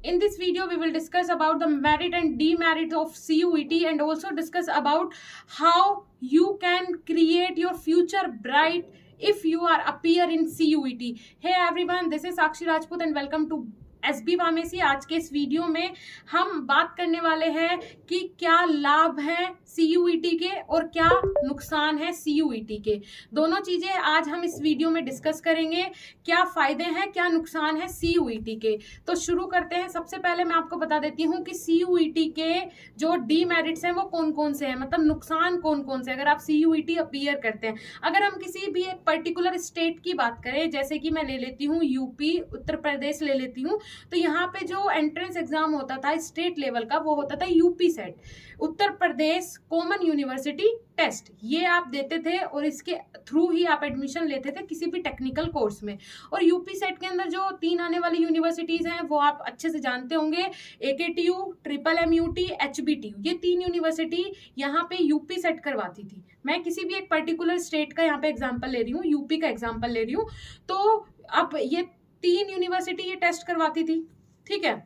In this video, we will discuss about the merit and demerit of CUET and also discuss about how you can create your future bright if you are appear in CUET. Hey everyone, this is Sakshi Rajput and welcome to SB pharmacy. आज के इस video में हम बात करने वाले हैं कि क्या लाभ है CUET के और क्या नुकसान है CUET के। दोनों चीजें आज हम इस वीडियो में डिस्कस करेंगे, क्या फायदे हैं क्या नुकसान है CUET के। तो शुरू करते हैं। सबसे पहले मैं आपको बता देती हूँ कि CUET के जो डीमेरिट्स हैं वो कौन कौन से हैं, मतलब नुकसान कौन कौन से अगर आप CUET अपीयर करते हैं। अगर हम किसी भी एक पर्टिकुलर स्टेट की बात करें, जैसे कि मैं ले लेती हूँ यूपी, उत्तर प्रदेश ले लेती हूँ, तो यहाँ पे जो एंट्रेंस एग्जाम होता था स्टेट लेवल का वो होता था UP set, Uttar Pradesh common university test, ये आप देते थे और इसके थ्रू ही आप एडमिशन लेते थे किसी भी टेक्निकल कोर्स में। और यूपी सेट के अंदर जो 3 आने वाली यूनिवर्सिटीज हैं वो आप अच्छे से जानते होंगे, AKTU, MMUT, HBTU, ये 3 यूनिवर्सिटी यहाँ पे यूपी सेट करवाती थी। मैं किसी भी एक पर्टिकुलर स्टेट का यहाँ पे एग्जाम्पल ले रही हूँ, यूपी का एग्जाम्पल ले रही हूँ। तो अब ये 3 यूनिवर्सिटी ये टेस्ट करवाती थी, ठीक है।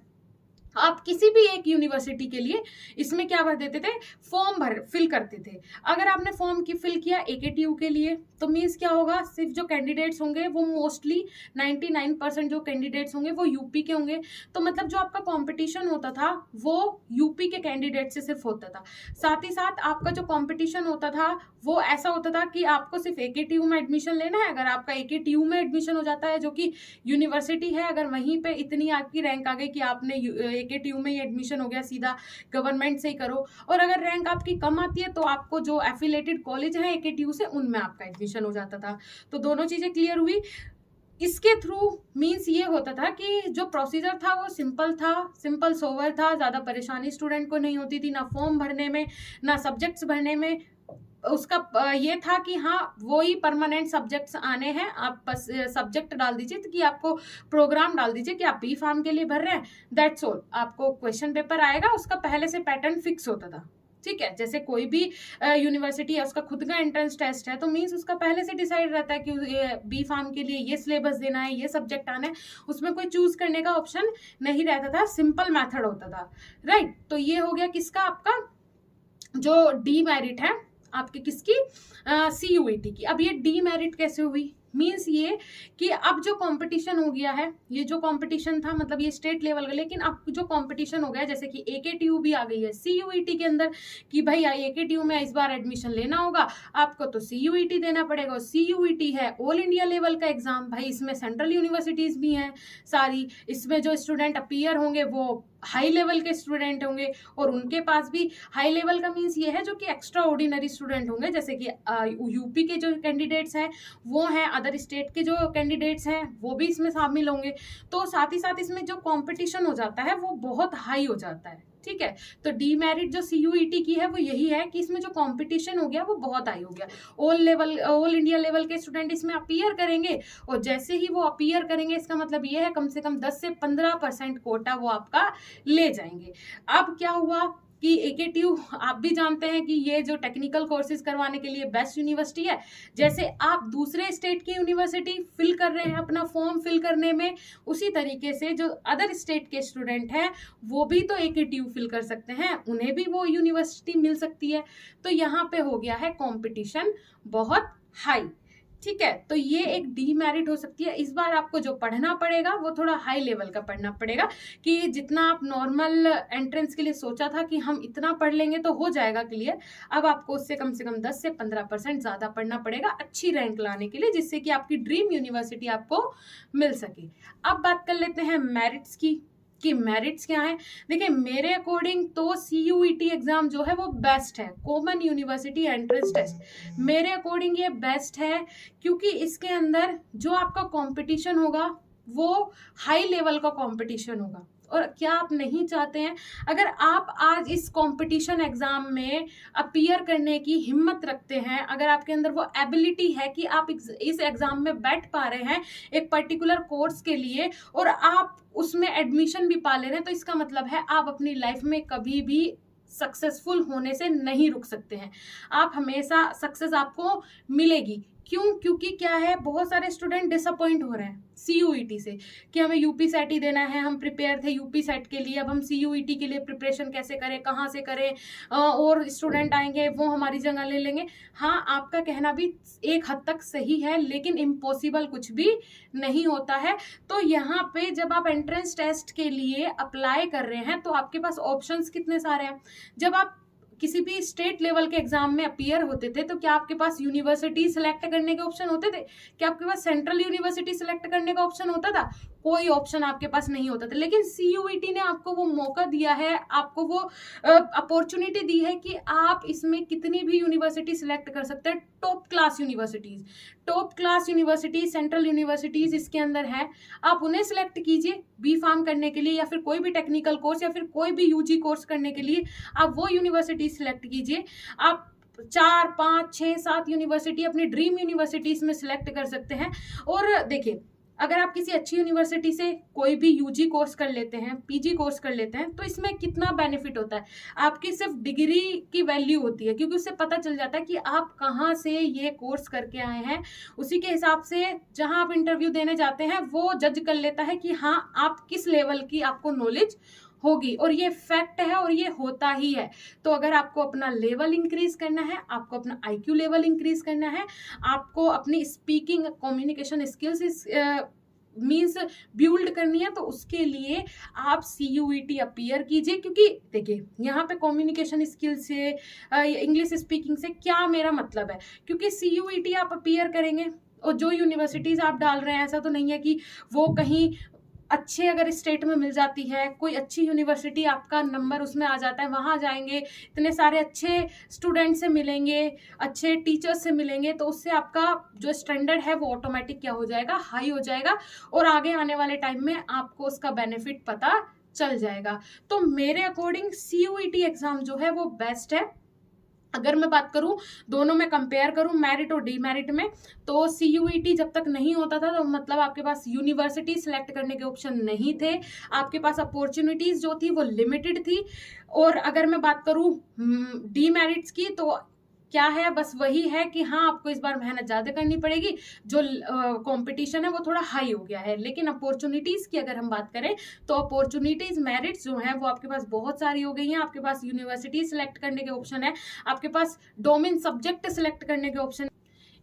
आप किसी भी एक यूनिवर्सिटी के लिए इसमें क्या भर देते थे, फॉर्म फिल करते थे। अगर आपने फॉर्म की फिल किया AKTU के लिए तो मीन्स क्या होगा, सिर्फ जो कैंडिडेट्स होंगे वो मोस्टली 99% जो कैंडिडेट्स होंगे वो यूपी के होंगे। तो मतलब जो आपका कंपटीशन होता था वो यूपी के कैंडिडेट से सिर्फ होता था। साथ ही साथ आपका जो कंपटीशन होता था वो ऐसा होता था कि आपको सिर्फ AKTU में एडमिशन लेना है। अगर आपका AKTU में एडमिशन हो जाता है जो कि यूनिवर्सिटी है, अगर वहीं पे इतनी आपकी रैंक आ गई कि आपने AKTU में ही एडमिशन हो गया, सीधा गवर्नमेंट से ही करो। और अगर रैंक आपकी कम आती है तो आपको जो एफिलेटेड कॉलेज है AKTU से उनमें आपका एडमिशन हो जाता था। तो दोनों चीजें क्लियर हुई। इसके थ्रू मीन्स ये होता था कि जो प्रोसीजर था वो सिंपल था, सिंपल सोवर था, ज़्यादा परेशानी स्टूडेंट को नहीं होती थी, ना फॉर्म भरने में ना सब्जेक्ट्स भरने में। उसका ये था कि हाँ वही परमानेंट सब्जेक्ट्स आने हैं, आप बस सब्जेक्ट डाल दीजिए कि आपको प्रोग्राम डाल दीजिए कि आप B.Pharm के लिए भर रहे हैं, दैट्स ऑल। आपको क्वेश्चन पेपर आएगा, उसका पहले से पैटर्न फिक्स होता था, ठीक है। जैसे कोई भी यूनिवर्सिटी है उसका खुद का एंट्रेंस टेस्ट है तो मीन्स उसका पहले से डिसाइड रहता है कि B.Pharm के लिए ये सिलेबस देना है, ये सब्जेक्ट आना है, उसमें कोई चूज करने का ऑप्शन नहीं रहता था, सिंपल मेथड होता था, राइट। तो ये हो गया किसका, आपका जो डीमेरिट है आपके किसकी, CUET की। अब ये डीमेरिट कैसे हुई, मीन्स ये कि अब जो कंपटीशन हो गया है, ये जो कंपटीशन था मतलब ये स्टेट लेवल का, लेकिन अब जो कंपटीशन हो गया है जैसे कि AKTU भी आ गई है CUET के अंदर कि भाई AKTU में इस बार एडमिशन लेना होगा आपको तो CUET देना पड़ेगा। और CUET है ऑल इंडिया लेवल का एग्जाम, भाई इसमें सेंट्रल यूनिवर्सिटीज भी हैं सारी, इसमें जो स्टूडेंट अपीयर होंगे वो हाई लेवल के स्टूडेंट होंगे और उनके पास भी हाई लेवल का मीन्स ये है जो कि एक्स्ट्रा ऑर्डिनरी स्टूडेंट होंगे, जैसे कि यूपी के जो कैंडिडेट्स हैं वो हैं, अदर स्टेट के जो कैंडिडेट्स हैं वो भी इसमें शामिल होंगे। तो साथ ही साथ इसमें जो कंपटीशन हो जाता है वो बहुत हाई हो जाता है, ठीक है। तो डीमेरिट जो CUET की है वो यही है कि इसमें जो कंपटीशन हो गया वो बहुत हाई हो गया। ऑल इंडिया लेवल के स्टूडेंट इसमें अपीयर करेंगे और जैसे ही वो अपीयर करेंगे इसका मतलब ये है कम से कम 10 से 15% कोटा वो आपका ले जाएंगे। अब क्या हुआ कि AKTU आप भी जानते हैं कि ये जो टेक्निकल कोर्सेज करवाने के लिए बेस्ट यूनिवर्सिटी है। जैसे आप दूसरे स्टेट की यूनिवर्सिटी फिल कर रहे हैं अपना फॉर्म फिल करने में, उसी तरीके से जो अदर स्टेट के स्टूडेंट हैं वो भी तो AKTU फिल कर सकते हैं, उन्हें भी वो यूनिवर्सिटी मिल सकती है। तो यहाँ पे हो गया है कंपटीशन बहुत हाई, ठीक है। तो ये एक डीमेरिट हो सकती है। इस बार आपको जो पढ़ना पड़ेगा वो थोड़ा हाई लेवल का पढ़ना पड़ेगा कि जितना आप नॉर्मल एंट्रेंस के लिए सोचा था कि हम इतना पढ़ लेंगे तो हो जाएगा क्लियर, अब आपको उससे कम से कम 10 से 15% ज़्यादा पढ़ना पड़ेगा अच्छी रैंक लाने के लिए, जिससे कि आपकी ड्रीम यूनिवर्सिटी आपको मिल सके। अब बात कर लेते हैं मेरिट्स की कि मेरिट्स क्या है। देखिए मेरे अकॉर्डिंग तो CUET एग्जाम जो है वो बेस्ट है, कॉमन यूनिवर्सिटी एंट्रेंस टेस्ट मेरे अकॉर्डिंग ये बेस्ट है, क्योंकि इसके अंदर जो आपका कंपटीशन होगा वो हाई लेवल का कंपटीशन होगा। और क्या आप नहीं चाहते हैं, अगर आप आज इस कंपटीशन एग्जाम में अपीयर करने की हिम्मत रखते हैं, अगर आपके अंदर वो एबिलिटी है कि आप इस एग्जाम में बैठ पा रहे हैं एक पर्टिकुलर कोर्स के लिए और आप उसमें एडमिशन भी पा ले रहे हैं, तो इसका मतलब है आप अपनी लाइफ में कभी भी सक्सेसफुल होने से नहीं रुक सकते हैं। आप हमेशा सक्सेस आपको मिलेगी, क्यों? क्योंकि क्या है, बहुत सारे स्टूडेंट डिसअपॉइंट हो रहे हैं CUET से कि हमें यूपी सेट ही देना है, हम प्रिपेयर थे यूपी सेट के लिए, अब हम CUET के लिए प्रिपरेशन कैसे करें, कहाँ से करें, और स्टूडेंट आएंगे वो हमारी जगह ले लेंगे। हाँ, आपका कहना भी एक हद तक सही है, लेकिन इम्पॉसिबल कुछ भी नहीं होता है। तो यहाँ पे जब आप एंट्रेंस टेस्ट के लिए अप्लाई कर रहे हैं तो आपके पास ऑप्शंस कितने सारे हैं। जब आप किसी भी स्टेट लेवल के एग्जाम में अपीयर होते थे तो क्या आपके पास यूनिवर्सिटी सिलेक्ट करने के ऑप्शन होते थे? क्या आपके पास सेंट्रल यूनिवर्सिटी सिलेक्ट करने का ऑप्शन होता था? कोई ऑप्शन आपके पास नहीं होता था। लेकिन CUET ने आपको वो मौका दिया है, आपको वो अपॉर्चुनिटी दी है कि आप इसमें कितनी भी यूनिवर्सिटी सिलेक्ट कर सकते हैं। Top class universities, central universities इसके अंदर है, आप उन्हें सिलेक्ट कीजिए B.Pharm करने के लिए, या फिर कोई भी टेक्निकल कोर्स, या फिर कोई भी UG कोर्स करने के लिए आप वो यूनिवर्सिटी सिलेक्ट कीजिए। आप 4, 5, 6, 7 यूनिवर्सिटी अपनी ड्रीम यूनिवर्सिटीज में सिलेक्ट कर सकते हैं। और देखिए, अगर आप किसी अच्छी यूनिवर्सिटी से कोई भी UG कोर्स कर लेते हैं, PG कोर्स कर लेते हैं, तो इसमें कितना बेनिफिट होता है, आपकी सिर्फ डिग्री की वैल्यू होती है, क्योंकि उससे पता चल जाता है कि आप कहाँ से ये कोर्स करके आए हैं। उसी के हिसाब से जहां आप इंटरव्यू देने जाते हैं वो जज कर लेता है कि हाँ, आप किस लेवल की आपको नॉलेज होगी, और ये फैक्ट है और ये होता ही है। तो अगर आपको अपना लेवल इंक्रीज करना है, आपको अपना IQ लेवल इंक्रीज करना है, आपको अपनी speaking communication skills means build करनी है, तो उसके लिए आप CUET अपीयर कीजिए। क्योंकि देखिए, यहाँ पे कम्युनिकेशन स्किल से, इंग्लिश स्पीकिंग से क्या मेरा मतलब है, क्योंकि CUET आप अपीयर करेंगे और जो यूनिवर्सिटीज आप डाल रहे हैं, ऐसा तो नहीं है कि वो कहीं अच्छे अगर स्टेट में मिल जाती है, कोई अच्छी यूनिवर्सिटी, आपका नंबर उसमें आ जाता है, वहाँ जाएंगे, इतने सारे अच्छे स्टूडेंट से मिलेंगे, अच्छे टीचर्स से मिलेंगे, तो उससे आपका जो स्टैंडर्ड है वो ऑटोमेटिक क्या हो जाएगा, हाई हो जाएगा, और आगे आने वाले टाइम में आपको उसका बेनिफिट पता चल जाएगा। तो मेरे अकॉर्डिंग CUET एग्जाम जो है वो बेस्ट है। अगर मैं बात करूं, दोनों में कंपेयर करूं, मेरिट और डीमेरिट में, तो CUET जब तक नहीं होता था तो मतलब आपके पास यूनिवर्सिटी सिलेक्ट करने के ऑप्शन नहीं थे, आपके पास अपॉर्चुनिटीज जो थी वो लिमिटेड थी। और अगर मैं बात करूं डीमेरिट्स की, तो क्या है, बस वही है कि हाँ, आपको इस बार मेहनत ज्यादा करनी पड़ेगी, जो कंपटीशन है वो थोड़ा हाई हो गया है। लेकिन अपॉर्चुनिटीज की अगर हम बात करें तो अपॉर्चुनिटीज, मेरिट्स जो है वो आपके पास बहुत सारी हो गई हैं। आपके पास यूनिवर्सिटी सिलेक्ट करने के ऑप्शन है, आपके पास डोमेन सब्जेक्ट सिलेक्ट करने के ऑप्शन।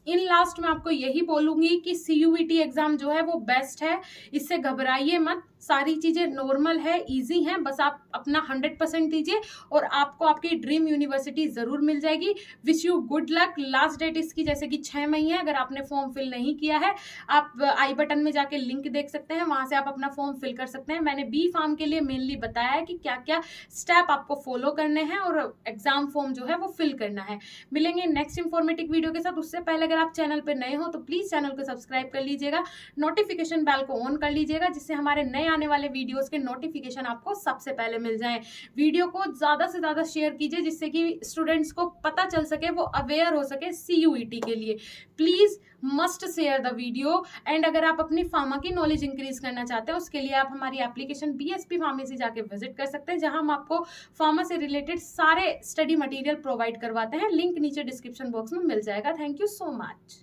इन लास्ट में आपको यही बोलूंगी कि CUET एग्जाम जो है वो बेस्ट है, इससे घबराइए मत, सारी चीजें नॉर्मल है, इजी हैं, बस आप अपना 100% दीजिए और आपको आपकी ड्रीम यूनिवर्सिटी जरूर मिल जाएगी। Wish you good luck. Last date इसकी जैसे कि 6 मई है। अगर आपने फॉर्म फिल नहीं किया है, आप आई बटन में जाके लिंक देख सकते हैं, वहां से आप अपना फॉर्म फिल कर सकते हैं। मैंने B.Pharm के लिए मेनली बताया है कि क्या क्या स्टेप आपको फॉलो करने हैं और एग्जाम फॉर्म जो है वो फिल करना है। मिलेंगे नेक्स्ट इंफॉर्मेटिव वीडियो के साथ। उससे पहले अगर आप चैनल पर नए हो तो प्लीज चैनल को सब्सक्राइब कर लीजिएगा, नोटिफिकेशन बेल को ऑन कर लीजिएगा, जिससे हमारे नए आने वाले वीडियोस के नोटिफिकेशन आपको सबसे पहले मिल जाएं। वीडियो को ज्यादा से ज्यादा शेयर कीजिए, जिससे कि स्टूडेंट्स को पता चल सके, वो अवेयर हो सके CUET के लिए। Please must share the video. And अगर आप अपनी फार्मा की नॉलेज इंक्रीज करना चाहते हैं, उसके लिए आप हमारी एप्लीकेशन BSP फार्मेसी जाके विजिट कर सकते हैं, जहां हम आपको फार्मा से रिलेटेड सारे स्टडी मटेरियल प्रोवाइड करवाते हैं। लिंक नीचे डिस्क्रिप्शन बॉक्स में मिल जाएगा। Thank you so much.